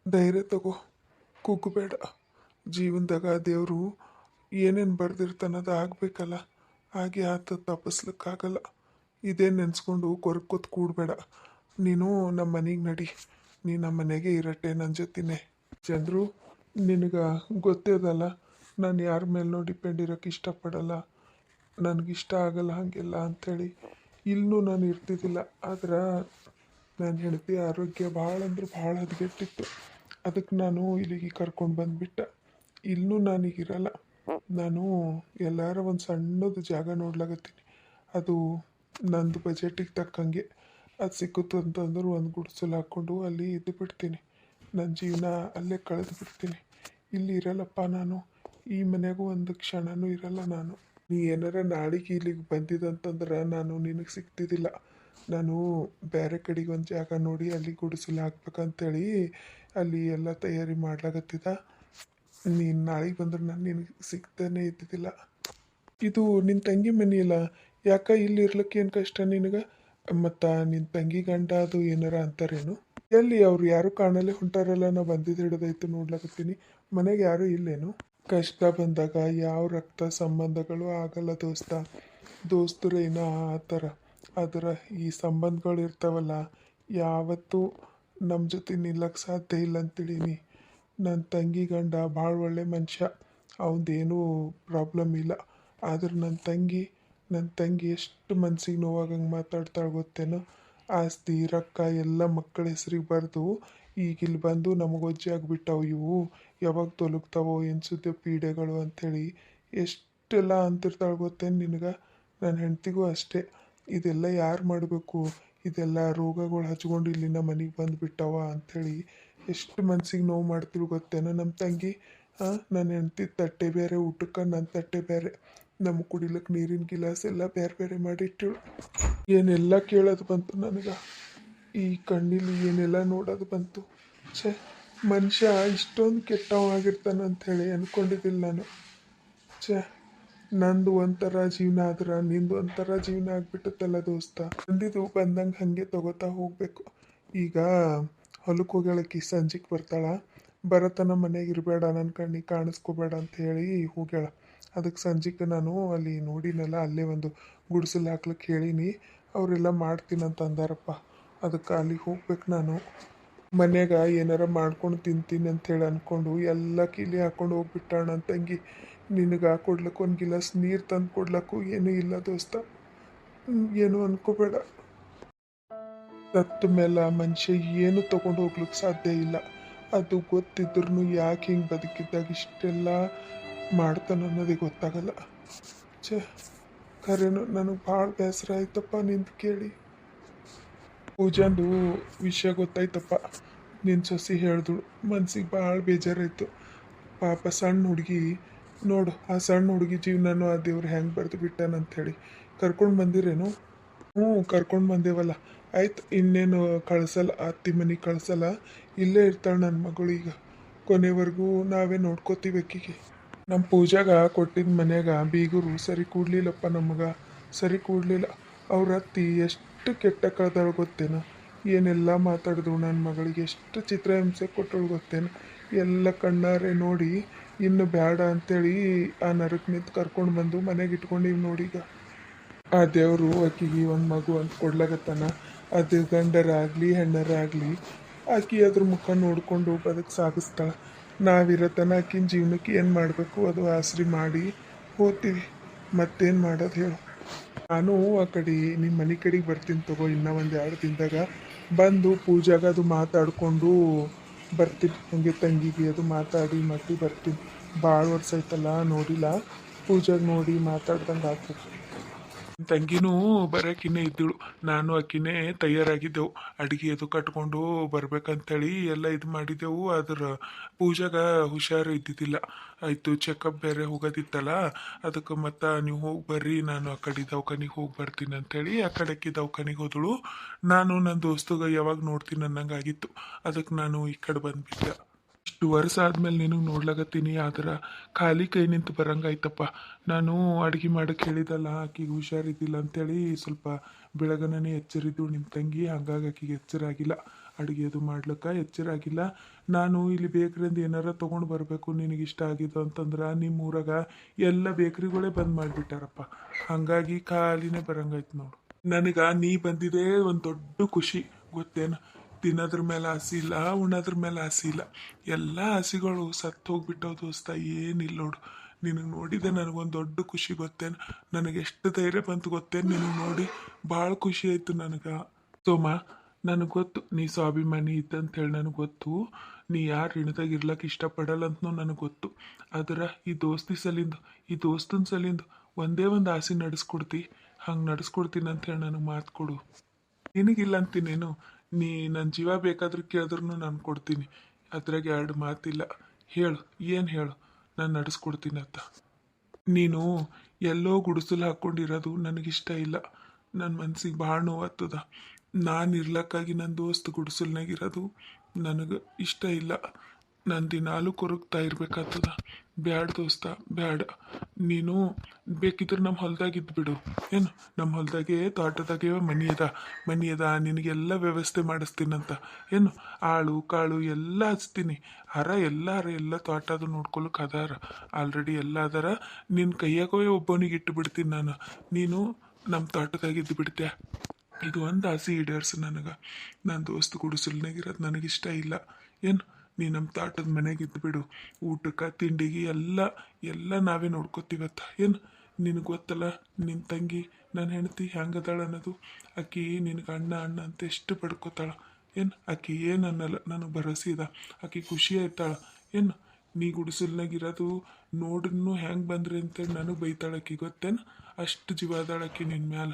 ಧೈರ್ಯ ತಗೋ, ಕುಗ್ಬೇಡ. ಜೀವನದಾಗ ದೇವರು ಏನೇನು ಬರ್ದಿರ್ತಾನದು ಆಗಬೇಕಲ್ಲ, ಹಾಗೆ ಆತ ತಪ್ಪಿಸ್ಲಿಕ್ಕಾಗಲ್ಲ. ಇದೇ ನೆನೆಸ್ಕೊಂಡು ಕೊರಕೋತ್ ಕೂಡಬೇಡ. ನೀನು ನಮ್ಮ ಮನೆಗೆ ನಡಿ, ನೀ ನಮ್ಮ ಮನೆಗೆ ಇರಟ್ಟೆ ನನ್ನ ಜೊತೆನೇ. ಚಂದ್ರು, ನಿನಗೆ ಗೊತ್ತೇದಲ್ಲ ನಾನು ಯಾರ ಮೇಲೂ ಡಿಪೆಂಡ್ ಇರೋಕ್ಕೆ ಇಷ್ಟಪಡಲ್ಲ, ನನಗಿಷ್ಟ ಆಗಲ್ಲ ಹಾಗೆಲ್ಲ ಅಂಥೇಳಿ. ಇಲ್ಲೂ ನಾನು ಇರ್ತಿದ್ದಿಲ್ಲ. ಆದ್ರೆ ನನ್ನ ಹೆಂಡತಿ ಆರೋಗ್ಯ ಭಾಳ ಅಂದ್ರೆ ಭಾಳ ಹದಗೆಟ್ಟಿತ್ತು. ಅದಕ್ಕೆ ನಾನು ಇಲ್ಲಿಗೆ ಕರ್ಕೊಂಡು ಬಂದುಬಿಟ್ಟೆ. ಇಲ್ಲೂ ನಾನೀಗಿರಲ್ಲ. ನಾನು ಎಲ್ಲಾರ ಒಂದು ಸಣ್ಣದು ಜಾಗ ನೋಡ್ಲಾಗತ್ತೀನಿ. ಅದು ನಂದು ಬಜೆಟಿಗೆ ತಕ್ಕಂಗೆ ಅದು ಸಿಕ್ಕುತ್ತೆ ಅಂತಂದ್ರೆ ಒಂದು ಗುಡಿಸಲು ಹಾಕ್ಕೊಂಡು ಅಲ್ಲಿ ಇದ್ದು ಬಿಡ್ತೀನಿ. ನನ್ನ ಜೀವನ ಅಲ್ಲೇ ಕಳೆದು ಬಿಡ್ತೀನಿ. ಇಲ್ಲಿ ಇರಲ್ಲಪ್ಪ ನಾನು. ಈ ಮನೆಗೂ ಒಂದು ಕ್ಷಣನೂ ಇರಲ್ಲ ನಾನು. ನೀ ಏನಾರ ನಾಳೆಗೆ ಇಲ್ಲಿಗೆ ಬಂದಿದ್ದಂತಂದ್ರೆ ನಾನು ನಿನಗೆ ಸಿಗ್ತಿದ್ದಿಲ್ಲ. ನಾನು ಬೇರೆ ಕಡೆಗೆ ಒಂದು ಜಾಗ ನೋಡಿ ಅಲ್ಲಿ ಗುಡಿಸಲು ಹಾಕ್ಬೇಕಂತೇಳಿ ಅಲ್ಲಿ ಎಲ್ಲ ತಯಾರಿ ಮಾಡ್ಲಾಗತ್ತಿದ್ದ. ನೀನು ನಾಳೆಗೆ ಬಂದ್ರೆ ನಾನು ನಿನಗೆ ಸಿಗ್ತಾನೆ ಇದ್ದಿದ್ದಿಲ್ಲ. ಇದು ನಿನ್ನ ತಂಗಿ ಮನೆ ಇಲ್ಲ, ಯಾಕೆ ಇಲ್ಲಿ ಇರ್ಲಿಕ್ಕೆ ಏನು ಕಷ್ಟ ನಿನಗೆ? ಮತ್ತು ನಿನ್ನ ತಂಗಿ ಗಂಡ ಅದು ಏನಾರ ಅಂತಾರೇನು? ಎಲ್ಲಿ ಅವ್ರು ಯಾರು ಕಾಣಲ್ಲೇ ಹೊಂಟಾರಲ್ಲ, ನಾವು ಬಂದಿದ್ದು ಹಿಡಿದಾಯ್ತು ನೋಡ್ಲಾಕತ್ತೀನಿ. ಮನೆಗೆ ಯಾರೂ ಇಲ್ಲೇನು? ಕಷ್ಟ ಬಂದಾಗ ಯಾವ ರಕ್ತ ಸಂಬಂಧಗಳು ಆಗಲ್ಲ ದೋಸ್ತ. ದೋಸ್ತರು ಏನೋ ಆ ಥರ. ಅದರ ಈ ಸಂಬಂಧಗಳು ಇರ್ತಾವಲ್ಲ, ಯಾವತ್ತೂ ನಮ್ಮ ಜೊತೆ ನಿಲ್ಲಕ್ಕೆ ಸಾಧ್ಯ ಇಲ್ಲ ಅಂತೇಳೀನಿ. ನನ್ನ ತಂಗಿ ಗಂಡ ಭಾಳ ಒಳ್ಳೆ ಮನುಷ್ಯ, ಅವನದೇನೂ ಪ್ರಾಬ್ಲಮ್ ಇಲ್ಲ. ಆದ್ರೆ ನನ್ನ ತಂಗಿ ಎಷ್ಟು ಮನ್ಸಿಗೆ ನೋವಾಗಂಗೆ ಮಾತಾಡ್ತಾಳೆ ಗೊತ್ತೇನೋ. ಆಸ್ತಿ ರೊಕ್ಕ ಎಲ್ಲ ಮಕ್ಕಳ ಹೆಸ್ರಿಗೆ ಬರೆದು ಈಗ ಇಲ್ಲಿ ಬಂದು ನಮಗೆ ಒಜ್ಜೆ ಆಗಿಬಿಟ್ಟವು ಇವು, ಯಾವಾಗ ತೊಲಗ್ತಾವೋ ಏನು ಸುದ್ದಿ ಪೀಡೆಗಳು ಅಂಥೇಳಿ ಎಷ್ಟೆಲ್ಲ ಅಂತಿರ್ತಾಳೆ ಗೊತ್ತೇನು ನಿನಗೆ. ನನ್ನ ಹೆಂಡ್ತಿಗೂ ಅಷ್ಟೇ, ಇದೆಲ್ಲ ಯಾರು ಮಾಡಬೇಕು, ಇದೆಲ್ಲ ರೋಗಗಳು ಹಚ್ಕೊಂಡು ಇಲ್ಲಿ ನಮ್ಮ ಮನೆಗೆ ಬಂದುಬಿಟ್ಟವ ಅಂಥೇಳಿ ಎಷ್ಟು ಮನ್ಸಿಗೆ ನೋವು ಮಾಡ್ತಿಳು ಗೊತ್ತೇನೋ ನಮ್ಮ ತಂಗಿ. ನನ್ನ ಹೆಂಡ್ತಿ ತಟ್ಟೆ ಬೇರೆ, ಊಟಕ್ಕೆ ನನ್ನ ತಟ್ಟೆ ಬೇರೆ, ನಮ್ಮ ಕುಡಿಲಿಕ್ಕೆ ನೀರಿನ ಗಿಲಾಸ್ ಎಲ್ಲ ಬೇರೆ ಬೇರೆ ಮಾಡಿಟ್ಟಿಳು. ಏನೆಲ್ಲ ಕೇಳೋದು ಬಂತು ನನಗೆ, ಈ ಕಣ್ಣಿಲಿ ಏನೆಲ್ಲ ನೋಡೋದು ಬಂತು. ಛೇ, ಮನುಷ್ಯ ಇಷ್ಟೊಂದು ಕೆಟ್ಟವಾಗಿರ್ತಾನೆ ಅಂಥೇಳಿ ಅಂದ್ಕೊಂಡಿದ್ದಿಲ್ಲ ನಾನು. ಛೇ, ನಂದು ಒಂಥರ ಜೀವನ ಆದ್ರೆ ನಿಂದು ಒಂಥರ ಜೀವನ ಆಗ್ಬಿಟ್ಟತ್ತಲ್ಲ ದೋಸ್ತ. ಬಂದಿದ್ದು ಬಂದಂಗೆ ಹಾಗೆ ತಗೋತಾ ಹೋಗಬೇಕು. ಈಗ ಹೊಲಕ್ಕೆ ಹೋಗ್ಯಾಳಕಿ, ಸಂಜೆಗೆ ಬರ್ತಾಳ. ಬರತನ ಮನೆಗೆ ಇರಬೇಡ, ನನ್ನ ಕಣ್ಣಿಗೆ ಕಾಣಿಸ್ಕೋಬೇಡ ಅಂತ ಹೇಳಿ ಹೋಗ್ಯಾಳ. ಅದಕ್ಕೆ ಸಂಜೆಗೆ ನಾನು ಅಲ್ಲಿ ನೋಡಿನಲ್ಲ, ಅಲ್ಲೇ ಒಂದು ಗುಡಿಸಲು ಹಾಕ್ಲಿಕ್ಕೆ ಹೇಳೀನಿ. ಅವರೆಲ್ಲ ಮಾಡ್ತೀನಂತ ಅಂದಾರಪ್ಪ. ಅದಕ್ಕೆ ಅಲ್ಲಿಗೆ ಹೋಗ್ಬೇಕು ನಾನು. ಮನ್ಯಾಗ ಏನಾರ ಮಾಡ್ಕೊಂಡು ತಿಂತೀನಿ ಅಂಥೇಳಿ ಅಂದ್ಕೊಂಡು ಎಲ್ಲ ಕೀಲಿ ಹಾಕ್ಕೊಂಡು ಹೋಗ್ಬಿಟ್ಟಾಳ ನನ್ನ ತಂಗಿ. ನಿನಗೆ ಕೊಡ್ಲಿಕ್ಕೆ ಒಂದು ಗಿಲಾಸ್ ನೀರು ತಂದು ಕೊಡ್ಲಕ್ಕೂ ಏನೂ ಇಲ್ಲ ದೋಸ್ತ. ಏನು ಅನ್ಕೋಬೇಡ. ಸತ್ತ ಮೇಲೆ ಮನುಷ್ಯ ಏನು ತೊಗೊಂಡು ಹೋಗ್ಲಿಕ್ಕೆ ಸಾಧ್ಯ ಇಲ್ಲ. ಅದು ಗೊತ್ತಿದ್ರೂ ಯಾಕೆ ಹಿಂಗೆ ಬದುಕಿದ್ದಾಗ ಇಷ್ಟೆಲ್ಲ ಮಾಡ್ತಾನೆ ಅನ್ನೋದೇ ಗೊತ್ತಾಗಲ್ಲ. ಛೇ, ಖರೇನು ನನಗೆ ಭಾಳ ಬೇಸರ ಆಯ್ತಪ್ಪ ನಿಂದು ಕೇಳಿ. ಪೂಜಾಂದು ವಿಷಯ ಗೊತ್ತಾಯ್ತಪ್ಪ, ನಿನ್ನ ಸೊಸಿ ಹೇಳಿದಳು. ಮನ್ಸಿಗೆ ಭಾಳ ಬೇಜಾರಾಯಿತು. ಪಾಪ ಸಣ್ಣ ಹುಡುಗಿ ನೋಡು, ಆ ಸಣ್ಣ ಹುಡುಗಿ ಜೀವನನೂ ಆ ದೇವ್ರು ಹೆಂಗೆ ಬರೆದು ಬಿಟ್ಟಾನಂಥೇಳಿ. ಕರ್ಕೊಂಡು ಬಂದಿರೇನು? ಹ್ಞೂ, ಕರ್ಕೊಂಡು ಬಂದೇವಲ್ಲ. ಆಯ್ತು, ಇನ್ನೇನು ಕಳಿಸಲ್ಲ, ಅತ್ತಿ ಮನೆಗೆ ಕಳಿಸಲ್ಲ, ಇಲ್ಲೇ ಇರ್ತಾಳೆ ನನ್ನ ಮಗಳು. ಈಗ ಕೊನೆವರೆಗೂ ನಾವೇ ನೋಡ್ಕೋತೀವಿ ಆಕಿಗೆ. ನಮ್ಮ ಪೂಜಾಗ ಕೊಟ್ಟಿದ್ದ ಮನ್ಯಾಗ ಬೀಗರು ಸರಿ ಕೂಡ್ಲಿಲ್ಲಪ್ಪ, ನಮಗೆ ಸರಿ ಕೂಡಲಿಲ್ಲ. ಅವ್ರ ಅತ್ತಿ ಎಷ್ಟು ಕೆಟ್ಟ ಕಳ್ದಾಳು ಗೊತ್ತೇನೋ. ಏನೆಲ್ಲ ಮಾತಾಡಿದ್ರು ನನ್ನ ಮಗಳಿಗೆ, ಎಷ್ಟು ಚಿತ್ರಹಿಂಸೆ ಕೊಟ್ಟಳು ಗೊತ್ತೇನೋ. ಎಲ್ಲ ಕಣ್ಣಾರೆ ನೋಡಿ ಇನ್ನು ಬೇಡ ಅಂಥೇಳಿ ಆ ನರಕ್ಕೆ ನಿಂತು ಕರ್ಕೊಂಡು ಬಂದು ಮನೆಗೆ ಇಟ್ಕೊಂಡಿವಿ ನೋಡೀಗ. ಆ ದೇವರು ಆಕಿಗೆ ಒಂದು ಮಗು ಅಂತ ಕೊಡ್ಲಾಗತ್ತಾನ. ಅದು ಗಂಡರಾಗಲಿ ಹೆಣ್ಣರಾಗಲಿ ಆಕಿ ಅದ್ರ ಮುಖ ನೋಡಿಕೊಂಡು ಬದುಕು ಸಾಗಿಸ್ತಾಳೆ. ನಾವಿರತನ ಆಕಿನ ಜೀವನಕ್ಕೆ ಏನು ಮಾಡಬೇಕು ಅದು ಆಸರಿ ಮಾಡಿ ಹೋಗ್ತೀವಿ. ಮತ್ತೇನು ಮಾಡೋದು ಹೇಳು. ನಾನು ಆ ಕಡೆ ನಿಮ್ಮ ಮನೆ ಕಡೆಗೆ ಬರ್ತೀನಿ ತಗೋ, ಇನ್ನೂ ಒಂದು 2 ದಿನದಾಗ ಬಂದು ಪೂಜಾಗ ಅದು ಮಾತಾಡಿಕೊಂಡು ಬರ್ತೀನಿ. ಹಂಗೆ ತಂಗಿಗೆ ಅದು ಮಾತಾಡಿ ಮತ್ತೆ ಬರ್ತೀನಿ. ಭಾಳ ವರ್ಷ ಆಯ್ತಲ್ಲ ನೋಡಿಲ್ಲ, ಪೂಜಾಗ ನೋಡಿ ಮಾತಾಡ್ದಂಗೆ ಆಗ್ತದೆ. ತಂಗಿನೂ ಬರೋಕಿನ್ನೇ ಇದ್ದಳು, ನಾನು ಆಕಿನೇ ತಯಾರಾಗಿದ್ದೆವು. ಅಡುಗೆ ಅದು ಕಟ್ಕೊಂಡು ಬರ್ಬೇಕಂತೇಳಿ ಎಲ್ಲ ಇದು ಮಾಡಿದ್ದೆವು. ಅದ್ರ ಪೂಜಾಗ ಹುಷಾರು ಇದ್ದಿದ್ದಿಲ್ಲ. ಆಯಿತು, ಚೆಕಪ್ ಬೇರೆ ಹೋಗೋದಿತ್ತಲ್ಲ, ಅದಕ್ಕೆ ಮತ್ತು ನೀವು ಹೋಗಿ ಬರ್ರಿ, ನಾನು ಆ ಕಡೆ ದವಾಖಾನಿಗೆ ಹೋಗಿ ಬರ್ತೀನಿ ಅಂಥೇಳಿ ಆ ಕಡೆಕ್ಕೆ ದವಾಖಾನಿಗೆ ಹೋದಳು. ನಾನು ನನ್ನ ದೋಸ್ತಗ ಯಾವಾಗ ನೋಡ್ತೀನಿ ಅನ್ನಂಗೆ ಆಗಿತ್ತು. ಅದಕ್ಕೆ ನಾನು ಈ ಕಡೆ ಬಂದುಬಿಟ್ಟೆ. ಇಷ್ಟು ವರ್ಷ ಆದ್ಮೇಲೆ ನಿನಗೆ ನೋಡ್ಲಾಗತ್ತೀನಿ, ಆದ್ರೆ ಖಾಲಿ ಕೈ ನಿಂತು ಬರಂಗಾಯ್ತಪ್ಪ. ನಾನು ಅಡುಗೆ ಮಾಡಕ್ಕೆ ಹೇಳಿದಲ್ಲ, ಆಕಿಗೆ ಹುಷಾರಿದ್ದಿಲ್ಲ ಅಂತೇಳಿ ಸ್ವಲ್ಪ ಬೆಳಗನೇ ಎಚ್ಚರಿದ್ದು ನಿಮ್ಮ ತಂಗಿ. ಹಂಗಾಗಿ ಆಕಿಗೆ ಎಚ್ಚರಾಗಿಲ್ಲ, ಅಡುಗೆ ಅದು ಮಾಡ್ಲಿಕ್ಕೆ ಎಚ್ಚರಾಗಿಲ್ಲ. ನಾನು ಇಲ್ಲಿ ಬೇಕ್ರಿಯಿಂದ ಏನಾರ ತೊಗೊಂಡು ಬರಬೇಕು ನಿನಗೆ ಇಷ್ಟ ಆಗಿದ್ದು ಅಂತಂದ್ರೆ, ನಿಮ್ಮ ಊರಾಗ ಎಲ್ಲ ಬೇಕ್ರಿಗಳೇ ಬಂದ್ ಮಾಡಿಬಿಟ್ಟಾರಪ್ಪ. ಹಾಗಾಗಿ ಖಾಲಿನೇ ಬರಂಗಾಯ್ತು ನೋಡು. ನನಗೆ ನೀ ಬಂದಿದೆ ಒಂದು ದೊಡ್ಡ ಖುಷಿ ಗೊತ್ತೇನು. ತಿನ್ನೋದ್ರ ಮೇಲೆ ಆಸೆ ಇಲ್ಲ, ಉಣ್ಣೋದ್ರ ಮೇಲೆ ಆಸೆ ಇಲ್ಲ, ಎಲ್ಲ ಆಸೆಗಳು ಸತ್ತು ಹೋಗ್ಬಿಟ್ಟವು ದೋಸ್ತ. ಏನಿಲ್ಲ ನೋಡು, ನಿನಗೆ ನೋಡಿದೆ ನನಗೊಂದು ದೊಡ್ಡ ಖುಷಿ ಗೊತ್ತೇನು. ನನಗೆ ಎಷ್ಟು ಧೈರ್ಯ ಬಂತು ಗೊತ್ತೇನು ನಿನಗೆ ನೋಡಿ. ಭಾಳ ಖುಷಿ ಆಯಿತು ನನಗೆ. ಸೋಮ, ನನಗೆ ಗೊತ್ತು ನೀ ಸ್ವಾಭಿಮಾನಿ ಇದ್ದಂಥೇಳಿ ನನಗೆ ಗೊತ್ತು. ನೀ ಯಾರು ಋಣದಾಗ ಇರ್ಲಕ್ಕೆ ಇಷ್ಟಪಡಲ್ಲ ಅಂತನೂ ನನಗೆ ಗೊತ್ತು. ಆದ್ರೆ ಈ ದೋಸ್ತಿ ಸಲಿಂದು, ಈ ದೋಸ್ತನ ಸಲಿಂದು ಒಂದೇ ಒಂದು ಆಸೆ ನಡೆಸ್ಕೊಡ್ತಿ. ಹಂಗೆ ನಡೆಸ್ಕೊಡ್ತೀನಿ ಅಂಥೇಳಿ ನನಗೆ ಮಾತು ಕೊಡು. ನಿನಗಿಲ್ಲ ಅಂತೀನೇನು, ನೀ ನನ್ನ ಜೀವ ಬೇಕಾದ್ರೂ ಕೇಳಿದ್ರೂ ನಾನು ಕೊಡ್ತೀನಿ. ಅದ್ರಾಗ 2 ಮಾತಿಲ್ಲ. ಹೇಳು, ಏನು ಹೇಳು, ನಾನು ನಡೆಸ್ಕೊಡ್ತೀನಿ ಅಂತ. ನೀನು ಎಲ್ಲೋ ಗುಡಿಸಲು ಹಾಕ್ಕೊಂಡಿರೋದು ನನಗಿಷ್ಟ ಇಲ್ಲ. ನನ್ನ ಮನ್ಸಿಗೆ ಭಾಳ ನೋವಾಗ್ತದ. ನಾನು ಇರ್ಲಕ್ಕಾಗಿ ನನ್ನ ದೋಸ್ತ್ ಗುಡಿಸಲ್ನಾಗಿರೋದು ನನಗೆ ಇಷ್ಟ ಇಲ್ಲ. ನಾನು ದಿನಾಲೂ ಕೊರಗ್ತಾ ಇರ್ಬೇಕಾಗ್ತದ. ಬ್ಯಾಡ ದೋಸ್ತ, ಬ್ಯಾಡ. ನೀನು ಬೇಕಿದ್ರೆ ನಮ್ಮ ಹೊಲ್ದಾಗ ಇದ್ಬಿಡು. ಏನು, ನಮ್ಮ ಹೊಲ್ದಾಗೆ ತೋಟದಾಗೆ ಮನಿ ಅದ ನಿನಗೆಲ್ಲ ವ್ಯವಸ್ಥೆ ಮಾಡಿಸ್ತೀನಂತ. ಏನು, ಆಳು ಕಾಳು ಎಲ್ಲ ಹಚ್ತೀನಿ. ಎಲ್ಲ ತೋಟದು ನೋಡ್ಕೊಳಕ್ಕೆ ಅದಾರ, ಆಲ್ರೆಡಿ ಎಲ್ಲ ಅದಾರ. ನಿನ್ನ ಕೈಯಾಗವೇ ಒಬ್ಬನಿಗೆ ಇಟ್ಟು ಬಿಡ್ತೀನಿ ನಾನು. ನೀನು ನಮ್ಮ ತೋಟದಾಗ ಇದ್ದು ಬಿಡ್ತೆ. ಇದು ಒಂದು ಆಸೆ ಈಡೇರ್ಸು ನನಗೆ. ನನ್ನ ದೋಸ್ತ್ ಗುಡಿಸಲ್ನಾಗಿರೋದು ನನಗಿಷ್ಟ ಇಲ್ಲ. ಏನು ನೀ ನಮ್ಮ ತೋಟದ ಮನೆಗೆ ಇದ್ದು ಬಿಡು. ಊಟಕ್ಕೆ ತಿಂಡಿಗೆ ಎಲ್ಲ ಎಲ್ಲ ನಾವೇ ನೋಡ್ಕೋತೀವತ್ತ. ಏನು ನಿನಗೆ ಗೊತ್ತಲ್ಲ ನಿನ್ನ ತಂಗಿ ನನ್ನ ಹೆಂಡತಿ ಹೆಂಗದಾಳ ಅನ್ನೋದು. ಆಕಿ ನಿನಗೆ ಅಣ್ಣ ಅಣ್ಣ ಅಂತ ಎಷ್ಟು ಪಡ್ಕೋತಾಳ. ಏನು ಆಕಿ ಏನು ಅನ್ನಲ್ಲ, ನನಗೆ ಭರವಸೆ ಇದೆ. ಆಕಿ ಖುಷಿ ಆಯ್ತಾಳ. ಏನು ನೀ ಗುಡಿಸಲ್ನಾಗಿರೋದು ನೋಡ್ರೂ ಹೆಂಗೆ ಬಂದ್ರಿ ಅಂತೇಳಿ ನನಗೆ ಬೈತಾಳಕಿ ಗೊತ್ತೇನು. ಅಷ್ಟು ಜೀವ ಅದಾಳಕಿ ನಿನ್ನ ಮ್ಯಾಲ.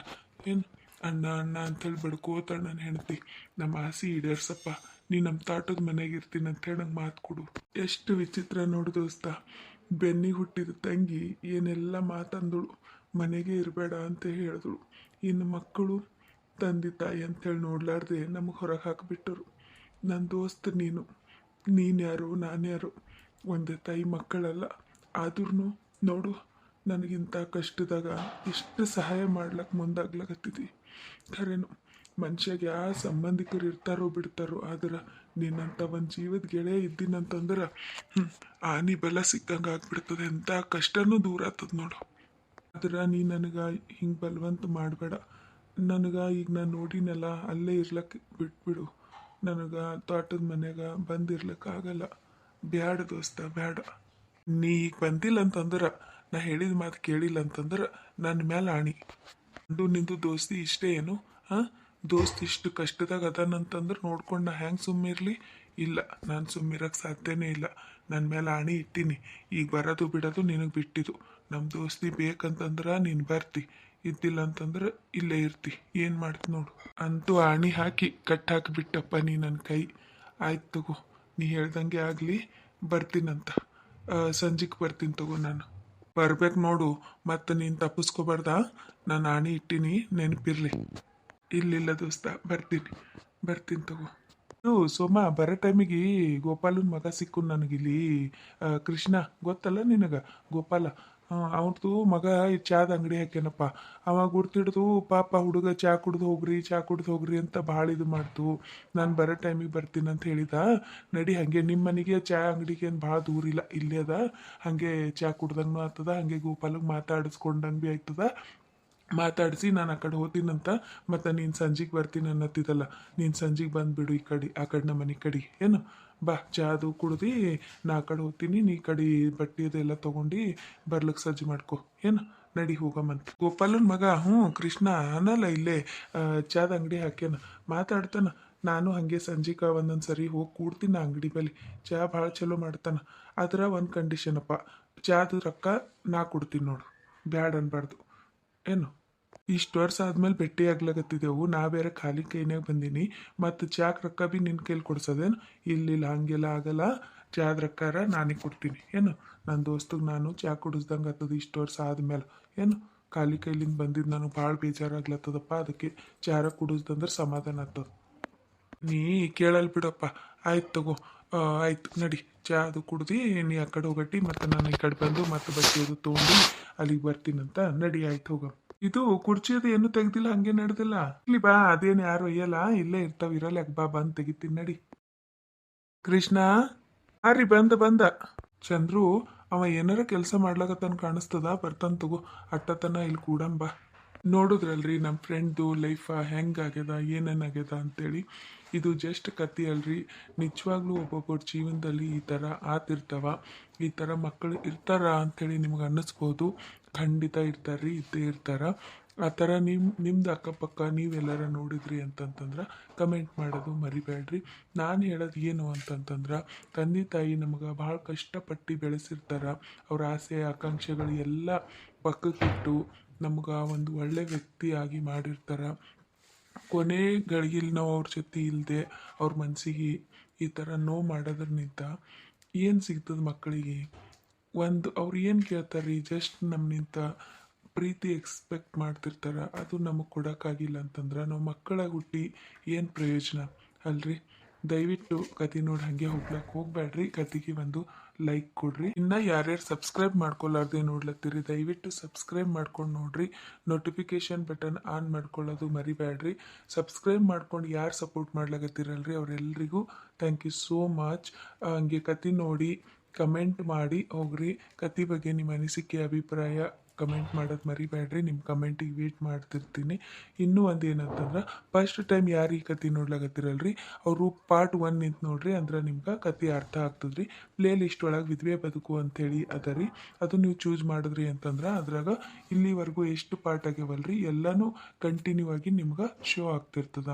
ಏನು ಅಣ್ಣ ಅಣ್ಣ ಅಂತೇಳಿ ಬಡ್ಕೋತಾಳೆ ನನ್ನ ಹೆಂಡತಿ. ನಮ್ಮ ಆಸೆ ಈಡೇರ್ಸಪ್ಪ, ನೀ ನಮ್ಮ ತೋಟದ ಮನೆಗೆ ಇರ್ತೀನಿ ಅಂತೇಳಿ ನಂಗೆ ಮಾತು ಕೊಡು. ಎಷ್ಟು ವಿಚಿತ್ರ ನೋಡು ದೋಸ್ತ. ಬೆನ್ನಿಗೆ ಹುಟ್ಟಿದ ತಂಗಿ ಏನೆಲ್ಲ ಮಾತಂದಳು. ಮನೆಗೆ ಇರಬೇಡ ಅಂತ ಹೇಳಿದಳು. ಇನ್ನು ಮಕ್ಕಳು ತಂದೆ ತಾಯಿ ಅಂತೇಳಿ ನೋಡ್ಲಾರ್ದೆ ನಮಗೆ ಹೊರಗೆ ಹಾಕಿಬಿಟ್ಟರು. ನನ್ನ ದೋಸ್ತ ನೀನು ಯಾರು ನಾನು ಯಾರು ಒಂದೇ ತಾಯಿ ಮಕ್ಕಳಲ್ಲ. ಆದ್ರೂ ನೋಡು ನನಗಿಂತ ಕಷ್ಟದಾಗ ಎಷ್ಟು ಸಹಾಯ ಮಾಡ್ಲಕ್ಕೆ ಮುಂದಾಗ್ಲಾಗತ್ತಿದ್ದಿ. ಖರೇನು ಮನುಷ್ಯಗೆ ಯಾವ ಸಂಬಂಧಿಕರು ಇರ್ತಾರೋ ಬಿಡ್ತಾರೋ, ಆದ್ರೆ ನಿನ್ನಂಥ ಒಂದು ಜೀವದ ಗೆಳೆಯ ಇದ್ದೀನಂತಂದ್ರೆ ಆನಿ ಬಲ ಸಿಕ್ಕಂಗೆ ಆಗ್ಬಿಡ್ತದೆ. ಎಂಥ ಕಷ್ಟನೂ ದೂರ ಆಗ್ತದೆ ನೋಡು. ಆದ್ರೆ ನೀ ನನಗೆ ಹಿಂಗೆ ಬಲವಂತ ಮಾಡಬೇಡ. ನನಗೆ ಈಗ ನಾನು ನೋಡಿನಲ್ಲ ಅಲ್ಲೇ ಇರ್ಲಕ್ಕೆ ಬಿಟ್ಬಿಡು. ನನಗೆ ತೋಟದ ಮನೆಗೆ ಬಂದಿರ್ಲಿಕ್ಕಾಗಲ್ಲ. ಬ್ಯಾಡ ದೋಸ್ತ ಬ್ಯಾಡ. ನೀ ಈಗ ಬಂದಿಲ್ಲ ಅಂತಂದ್ರೆ, ನಾ ಹೇಳಿದ ಮಾತು ಕೇಳಿಲ್ಲ ಅಂತಂದ್ರೆ ನನ್ನ ಮೇಲೆ ಆಣಿ. ನಿಂದು ದೋಸ್ತಿ ಇಷ್ಟೇ ಏನು? ಹಾಂ, ದೋಸ್ತ್ ಇಷ್ಟು ಕಷ್ಟದಾಗ ಅದಾನಂತಂದ್ರೆ ನೋಡ್ಕೊಂಡು ನಾ ಹೆಂಗೆ ಸುಮ್ಮಿರಲಿ? ಇಲ್ಲ, ನಾನು ಸುಮ್ಮಿರಕ್ಕೆ ಸಾಧ್ಯನೇ ಇಲ್ಲ. ನನ್ನ ಮೇಲೆ ಆಣಿ ಇಟ್ಟೀನಿ. ಈಗ ಬರೋದು ಬಿಡೋದು ನಿನಗೆ ಬಿಟ್ಟಿದ್ದು. ನಮ್ಮ ದೋಸ್ತಿ ಬೇಕಂತಂದ್ರೆ ನೀನು ಬರ್ತಿ, ಇದ್ದಿಲ್ಲ ಅಂತಂದ್ರೆ ಇಲ್ಲೇ ಇರ್ತಿ. ಏನು ಮಾಡ್ತಿ ನೋಡು. ಅಂತೂ ಆಣಿ ಹಾಕಿ ಕಟ್ ಹಾಕಿಬಿಟ್ಟಪ್ಪ ನೀ ನನ್ನ ಕೈ. ಆಯ್ತು ತಗೋ, ನೀ ಹೇಳ್ದಂಗೆ ಆಗಲಿ. ಬರ್ತೀನಂತ ಸಂಜೆಗೆ ಬರ್ತೀನಿ ತಗೋ. ನಾನು ಬರ್ಬೇಕು ನೋಡು. ಮತ್ತು ನೀನು ತಪ್ಪಿಸ್ಕೋಬಾರ್ದ. ನಾನು ಆಣಿ ಇಟ್ಟೀನಿ, ನೆನಪಿರ್ಲಿ. ಇಲ್ಲ ದೋಸ್ತ, ಬರ್ತೀನಿ ತಗೋ. ಇದು ಸೋಮ ಬರೋ ಟೈಮಿಗೆ ಗೋಪಾಲನ ಮಗ ಸಿಕ್ಕು ನನಗಿಲ್ಲಿ. ಕೃಷ್ಣ ಗೊತ್ತಲ್ಲ ನಿನಗೆ, ಗೋಪಾಲ. ಅವ್ರದ್ದು ಮಗ ಈ ಚಾದ ಅಂಗಡಿ ಹಾಕ್ಯಾನಪ್ಪ. ಅವಾಗ ಗುರ್ತಿಡ್ದು ಪಾಪ ಹುಡುಗ ಚಾ ಕುಡ್ದು ಹೋಗ್ರಿ ಅಂತ ಭಾಳ ಇದು ಮಾಡ್ತು. ನಾನು ಬರೋ ಟೈಮಿಗೆ ಬರ್ತೀನಿ ಅಂತ ಹೇಳಿದ. ನಡಿ ಹಾಗೆ ನಿಮ್ಮ ಮನೆಗೆ ಚಾ ಅಂಗಡಿಗೆ ಏನು ಭಾಳ ದೂರ ಇಲ್ಲ, ಇಲ್ಲೇ ಅದ. ಹಾಗೆ ಚಾ ಕುಡ್ದಂಗೂ ಆಗ್ತದ, ಹಾಗೆ ಗೋಪಾಲಗೆ ಮಾತಾಡಿಸ್ಕೊಂಡಂಗೆ ಭೀ ಆಯ್ತದ. ಮಾತಾಡಿಸಿ ನಾನು ಆ ಕಡೆ ಹೋಗ್ತೀನಂತ. ಮತ್ತು ನೀನು ಸಂಜೆಗೆ ಬರ್ತೀನಿ ಅನ್ನತ್ತಿದ್ದಲ್ಲ, ನೀನು ಸಂಜೆಗೆ ಬಂದುಬಿಡು ಈ ಕಡೆ, ಆ ಕಡೆ ನಮ್ಮ ಮನೆ ಕಡೆ. ಏನು ಬಾ, ಚಾ ಅದು ಕುಡ್ದು ನಾ ಆ ಕಡೆ ಹೋಗ್ತೀನಿ, ನೀ ಕಡೆ ಬಟ್ಟೆ ಅದೆಲ್ಲ ತೊಗೊಂಡು ಬರ್ಲಿಕ್ಕೆ ಸಜ್ಜು ಮಾಡ್ಕೊ. ಏನು ನಡಿ ಹೋಗಮ್ಮಂತ. ಗೋಪಾಲನ ಮಗ ಕೃಷ್ಣ ಅನ್ನಲ್ಲ ಇಲ್ಲೇ ಚಾದ ಅಂಗಡಿ ಹಾಕ್ಯಾನ, ಮಾತಾಡ್ತಾನ. ನಾನು ಹಾಗೆ ಸಂಜೆಗೆ ಒಂದೊಂದು ಸರಿ ಹೋಗಿ ಕೂಡ್ತೀನಿ ಅಂಗಡಿ ಬಳಿ. ಚಾ ಭಾಳ ಚಲೋ ಮಾಡ್ತಾನೆ. ಆದ್ರೆ ಒಂದು ಕಂಡೀಷನಪ್ಪ, ಚಾದ ರೊಕ್ಕ ನಾ ಕೊಡ್ತೀನಿ ನೋಡು, ಬ್ಯಾಡ ಅನ್ಬಾರ್ದು. ಏನು ಇಷ್ಟು ವರ್ಷ ಆದ್ಮೇಲೆ ಭೇಟಿ ಆಗ್ಲಾಗತ್ತಿದ್ದೆವು, ನಾ ಬೇರೆ ಖಾಲಿ ಕೈನಾಗ ಬಂದೀನಿ. ಮತ್ತು ಚಾಕ್ ರೊಕ್ಕ ಭೀ ನಿನ್ನ ಕೈಲಿ ಕೊಡ್ಸೋದೇನು? ಇಲ್ಲ ಹಂಗೆಲ್ಲ ಆಗಲ್ಲ. ಚಾದ ರೊಕ್ಕಾರ ನಾನೇ ಕೊಡ್ತೀನಿ. ಏನು ನನ್ನ ದೋಸ್ತಗೆ ನಾನು ಚಾ ಕುಡಿಸ್ದಂಗೆ ಆಗ್ತದೆ ಇಷ್ಟು ವರ್ಷ ಆದ್ಮೇಲೆ. ಏನು ಖಾಲಿ ಕೈಲಿಂದ ಬಂದಿದ್ದು ನನಗೆ ಭಾಳ ಬೇಜಾರಾಗ್ಲತ್ತದಪ್ಪ. ಅದಕ್ಕೆ ಚಾರ ಕುಡಿಸ್ದಂದ್ರೆ ಸಮಾಧಾನ ಆಗ್ತದೆ. ನೀ ಕೇಳಲ್ ಬಿಡಪ್ಪ. ಆಯ್ತು ತಗೋ, ಆಯ್ತು ನಡಿ. ಚಾ ಅದು ಕುಡ್ದು ನೀ ಆ ಕಡೆ ಹೋಗಟ್ಟಿ, ಮತ್ತು ನಾನು ಈ ಕಡೆ ಬಂದು ಮತ್ತು ಬಟ್ಟೆ ಅದು ತೊಗೊಂಡು ಅಲ್ಲಿಗೆ ಬರ್ತೀನಂತ. ನಡಿ ಆಯ್ತು ಹೋಗ. ಇದು ಕುರ್ಚಿ ಅದು ಏನು ತೆಗ್ದಿಲ್ಲ, ಹಂಗೆ ನಡೆದಿಲ್ಲ. ಇಲ್ಲಿ ಬಾ, ಅದೇನು ಯಾರು ಒಯ್ಯಲ್ಲ, ಇಲ್ಲೇ ಇರ್ತಾವ. ಇರಲ್ಲ ಯಾಕೆ, ಬಾ ಬಂದು ತೆಗಿತೀನಿ ನಡಿ. ಕೃಷ್ಣ ಹಾರಿ ಬಂದ ಚಂದ್ರು ಅವ ಏನಾರ ಕೆಲಸ ಮಾಡ್ಲಾಕತ್ತಾನ ಕಾಣಿಸ್ತದ. ಬರ್ತಾನ ತಗೋ. ಅಟ್ಟತನ ಇಲ್ಲಿ ಕೂಡಂಬ. ನೋಡುದ್ರಲ್ರಿ ನಮ್ಮ ಫ್ರೆಂಡ್ದು ಲೈಫ ಹೆಂಗಾಗ್ಯದ, ಏನೇನಾಗ್ಯದ ಅಂತೇಳಿ. ಇದು ಜಸ್ಟ್ ಕತೆ ಅಲ್ರಿ. ನಿಜವಾಗ್ಲೂ ಒಬ್ಬೊಬ್ಬರ ಜೀವನದಲ್ಲಿ ಈ ಥರ ಆತಿರ್ತಾವ. ಈ ಥರ ಮಕ್ಕಳು ಇರ್ತಾರ ಅಂಥೇಳಿ ನಿಮ್ಗೆ ಅನ್ನಿಸ್ಬೋದು. ಖಂಡಿತ ಇರ್ತಾರ್ರಿ, ಇದ್ದೇ ಇರ್ತಾರ. ಆ ಥರ ನಿಮ್ದು ಅಕ್ಕಪಕ್ಕ ನೀವೆಲ್ಲರ ನೋಡಿದ್ರಿ ಅಂತಂತಂದ್ರೆ ಕಮೆಂಟ್ ಮಾಡೋದು ಮರಿಬೇಡ್ರಿ. ನಾನು ಹೇಳೋದು ಏನು ಅಂತಂತಂದ್ರೆ, ತಂದೆ ತಾಯಿ ನಮಗೆ ಭಾಳ ಕಷ್ಟಪಟ್ಟು ಬೆಳೆಸಿರ್ತಾರ. ಅವ್ರ ಆಸೆ ಆಕಾಂಕ್ಷೆಗಳು ಎಲ್ಲ ಪಕ್ಕಕ್ಕಿಟ್ಟು ನಮ್ಗೆ ಒಂದು ಒಳ್ಳೆ ವ್ಯಕ್ತಿಯಾಗಿ ಮಾಡಿರ್ತಾರೆ. ಕೊನೆ ಗಳಿಗೆಲಿ ನಾವು ಅವ್ರ ಜೊತೆ ಇಲ್ಲದೆ ಅವ್ರ ಮನಸ್ಸಿಗೆ ಈ ಥರ ನೋವು ಮಾಡೋದ್ರನಿಂದ ಏನು ಸಿಗ್ತದೆ ಮಕ್ಕಳಿಗೆ? ಒಂದು ಅವ್ರು ಏನು ಕೇಳ್ತಾರೆ, ಜಸ್ಟ್ ನಮ್ಮಿಂದ ಪ್ರೀತಿ ಎಕ್ಸ್ಪೆಕ್ಟ್ ಮಾಡ್ತಿರ್ತಾರೆ. ಅದು ನಮಗೆ ಕೊಡೋಕ್ಕಾಗಿಲ್ಲ ಅಂತಂದ್ರೆ ನಾವು ಮಕ್ಕಳಾಗಿ ಹುಟ್ಟಿ ಏನು ಪ್ರಯೋಜನ ಅಲ್ರಿ? ದಯವಿಟ್ಟು ಕತೆ ನೋಡಿ ಹಾಗೆ ಹೋಗ್ಬೇಡ್ರಿ. ಕತೆಗೆ ಒಂದು ಲೈಕ್ ಕೊಡ್ರಿ. ಇನ್ನು ಯಾರ್ಯಾರು ಸಬ್ಸ್ಕ್ರೈಬ್ ಮಾಡ್ಕೊಲಾರ್ದೆ ನೋಡ್ಲತ್ತೀರಿ, ದಯವಿಟ್ಟು ಸಬ್ಸ್ಕ್ರೈಬ್ ಮಾಡ್ಕೊಂಡು ನೋಡ್ರಿ. ನೋಟಿಫಿಕೇಶನ್ ಬಟನ್ ಆನ್ ಮಾಡ್ಕೊಳ್ಳೋದು ಮರಿಬೇಡ್ರಿ. ಸಬ್ಸ್ಕ್ರೈಬ್ ಮಾಡ್ಕೊಂಡು ಯಾರು ಸಪೋರ್ಟ್ ಮಾಡ್ಲಾಗತ್ತೀರಲ್ರಿ ಅವರೆಲ್ಲರಿಗೂ ಥ್ಯಾಂಕ್ ಯು ಸೋ ಮಚ್. ಹಂಗೆ ಕತೆ ನೋಡಿ ಕಮೆಂಟ್ ಮಾಡಿ ಹೋಗ್ರಿ. ಕತೆ ಬಗ್ಗೆ ನಿಮ್ಮ ಅನಿಸಿಕೆ ಅಭಿಪ್ರಾಯ ಕಮೆಂಟ್ ಮಾಡೋದು ಮರಿಬೇಡ್ರಿ. ನಿಮ್ಮ ಕಮೆಂಟಿಗೆ ವೇಟ್ ಮಾಡ್ತಿರ್ತೀನಿ. ಇನ್ನೂ ಒಂದು ಏನಂತಂದ್ರೆ ಫಸ್ಟ್ ಟೈಮ್ ಯಾರು ಈ ಕತೆ ನೋಡ್ಲಾಕತ್ತಿರಲ್ರಿ ಅವರು ಪಾರ್ಟ್ 1 ನಿಂತು ನೋಡ್ರಿ, ಅಂದ್ರೆ ನಿಮ್ಗೆ ಕತೆ ಅರ್ಥ ಆಗ್ತದ್ರಿ. ಪ್ಲೇ ಲಿಸ್ಟ್ ಒಳಗೆ ವಿಧವೆ ಬದುಕು ಅಂತೇಳಿ ಅದ ರೀ, ಅದು ನೀವು ಚೂಸ್ ಮಾಡಿದ್ರಿ ಅಂತಂದ್ರೆ ಅದ್ರಾಗ ಇಲ್ಲಿವರೆಗೂ ಎಷ್ಟು ಪಾರ್ಟ್ ಆಗ್ಯಾವಲ್ರಿ ಎಲ್ಲನೂ ಕಂಟಿನ್ಯೂ ಆಗಿ ನಿಮ್ಗೆ ಶೋ ಆಗ್ತಿರ್ತದ.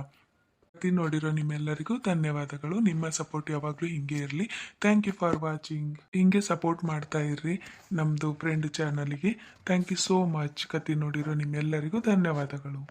ಕತೆ ನೋಡಿರೋ ನಿಮ್ಮೆಲ್ಲರಿಗೂ ಧನ್ಯವಾದಗಳು. ನಿಮ್ಮ ಸಪೋರ್ಟ್ ಯಾವಾಗಲೂ ಹಿಂಗೆ ಇರಲಿ. Thank you for watching. ಹಿಂಗೆ ಸಪೋರ್ಟ್ ಮಾಡ್ತಾ ಇರ್ರಿ ನಮ್ಮದು ಫ್ರೆಂಡ್ ಚಾನಲ್ಗೆ. Thank you so much. ಕತೆ ನೋಡಿರೋ ನಿಮ್ಮೆಲ್ಲರಿಗೂ ಧನ್ಯವಾದಗಳು.